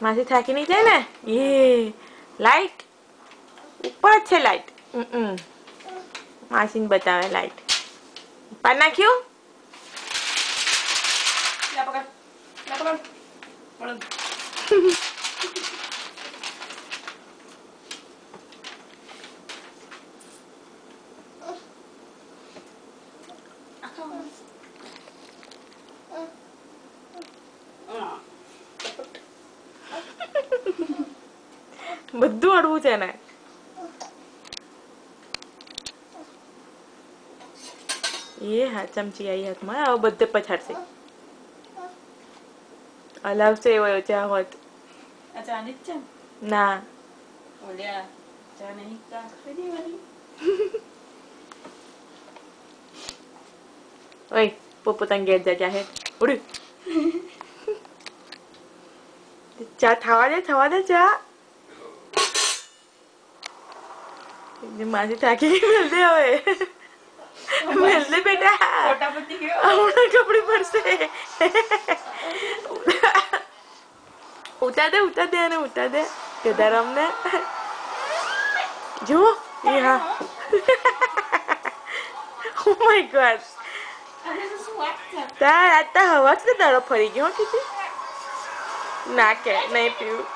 માસી થાકી નહીં જાય ને. એ લાઈટ ઉપર જ છે લાઈટ. માસીને બતાવે લાઈટ. પાર નાખ્યું. બધું અડવું છે ને. એ હા ચમચી આવી હાથમાં. હવે બધે પછાડશે. હલાવશે એવો ચા હોત. ચા ની છે ના ઓલ્યા ચા નહીં ચા ખરી વાળી. ઓય પોતાના ઘેર જા જાહે ઉડ. ચા થવા દે ચા. માસી થાકી ગઈ. મેલ દે હવે. મેલ દે બેટા. ફોટા પતી ગયો. હમણાં કપડી પડશે. ઉતાર દે અને ઉતાર દે. કેદારામ ને જો એ હા. Oh my God. તાર આજ તો હવા જ દાડો ફરી ગયો કીધી. ના કે નહીં પીવું.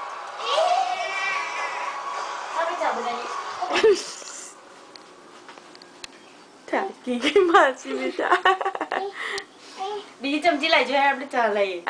થાકી ગઈ માસી બેટા. બીજી ચમચી લાવજો આપણે ચા લઈએ.